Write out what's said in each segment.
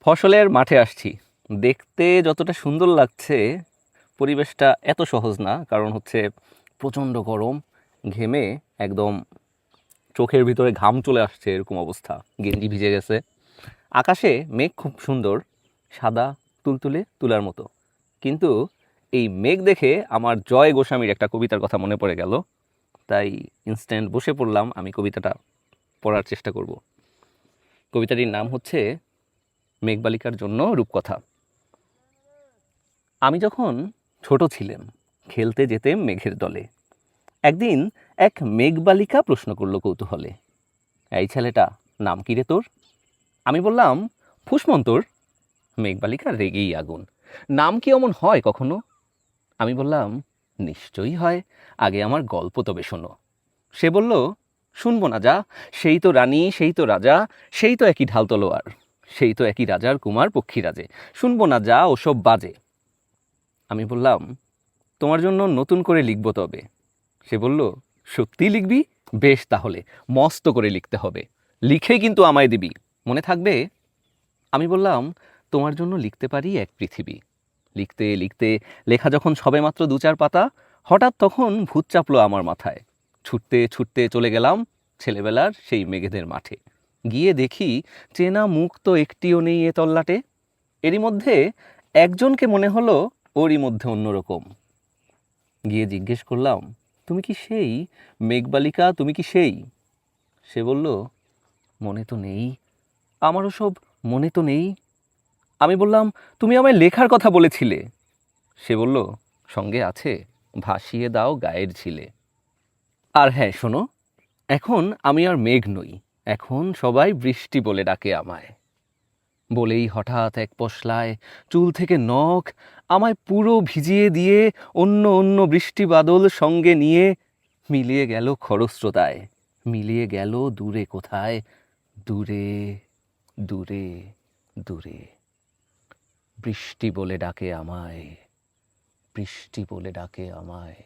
ফসলের মাঠে আসছি। দেখতে যতটা সুন্দর লাগছে, পরিবেশটা এত সহজ না। কারণ হচ্ছে প্রচণ্ড গরম, ঘেমে একদম চোখের ভিতরে ঘাম চলে আসছে, এরকম অবস্থা। গেঞ্জি ভিজে গেছে। আকাশে মেঘ খুব সুন্দর, সাদা, তুলতুলে, তুলার মতো। কিন্তু এই মেঘ দেখে আমার জয় গোস্বামীর একটা কবিতার কথা মনে পড়ে গেল। তাই ইনস্ট্যান্ট বসে পড়লাম, আমি কবিতাটা পড়ার চেষ্টা করব। কবিতাটির নাম হচ্ছে মেঘবালিকার জন্য রূপকথা। আমি যখন ছোট ছিলাম, খেলতে যেতেম মেঘের দলে। একদিন এক মেঘবালিকা প্রশ্ন করল কৌতূহলে, এই ছেলেটা, নাম কি রে তোর? আমি বললাম, ফুসমন্তর। মেঘবালিকা রেগেই আগুন, নাম কি অমন হয় কখনো? আমি বললাম, নিশ্চয়ই হয়, আগে আমার গল্প তবে শোনো। সে বলল, শুনবো না যা, সেই তো রানী, সেই তো রাজা, সেই তো একই ঢাল তলোয়ার, সেই তো একই রাজার কুমার পক্ষীরাজে, শুনবো না যা, ওসব বাজে। আমি বললাম, তোমার জন্য নতুন করে লিখব তবে। সে বলল, সত্যি লিখবি? বেশ, তাহলে মস্ত করে লিখতে হবে, লিখে কিন্তু আমায় দিবি, মনে থাকবে? আমি বললাম, তোমার জন্য লিখতে পারি এক পৃথিবী। লিখতে লিখতে লেখা যখন সবেমাত্র ২-৪ পাতা, হঠাৎ তখন ভূত চাপলো আমার মাথায়। ছুটতে ছুটতে চলে গেলাম ছেলেবেলার সেই মেঘেদের মাঠে। গিয়ে দেখি, চেনা মুখ তো একটিও নেই এ তল্লাটে। এরই মধ্যে একজনকে মনে হলো, ওরই মধ্যে অন্যরকম। গিয়ে জিজ্ঞেস করলাম, তুমি কি সেই মেঘবালিকা, তুমি কি সেই? সে বলল, মনে তো নেই, আমারও সব মনে তো নেই। আমি বললাম, তুমি আমায় লেখার কথা বলেছিলে। সে বলল, সঙ্গে আছে, ভাসিয়ে দাও গায়ের ঝিলে। আর হ্যাঁ, শোনো, এখন আমি আর মেঘ নই, এখন সবাই বৃষ্টি বলে ডাকে আমায়। বলেই হঠাৎ এক পশলায় চুল থেকে নখ আমায় পুরো ভিজিয়ে দিয়ে অন্য অন্য বৃষ্টি বাদল সঙ্গে নিয়ে মিলিয়ে গেল খরস্রোতায়, মিলিয়ে গেল দূরে কোথায়, দূরে, দূরে, দূরে। বৃষ্টি বলে ডাকে আমায়, বৃষ্টি বলে ডাকে আমায়,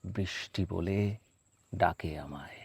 বৃষ্টি বলে ডাকে আমায়।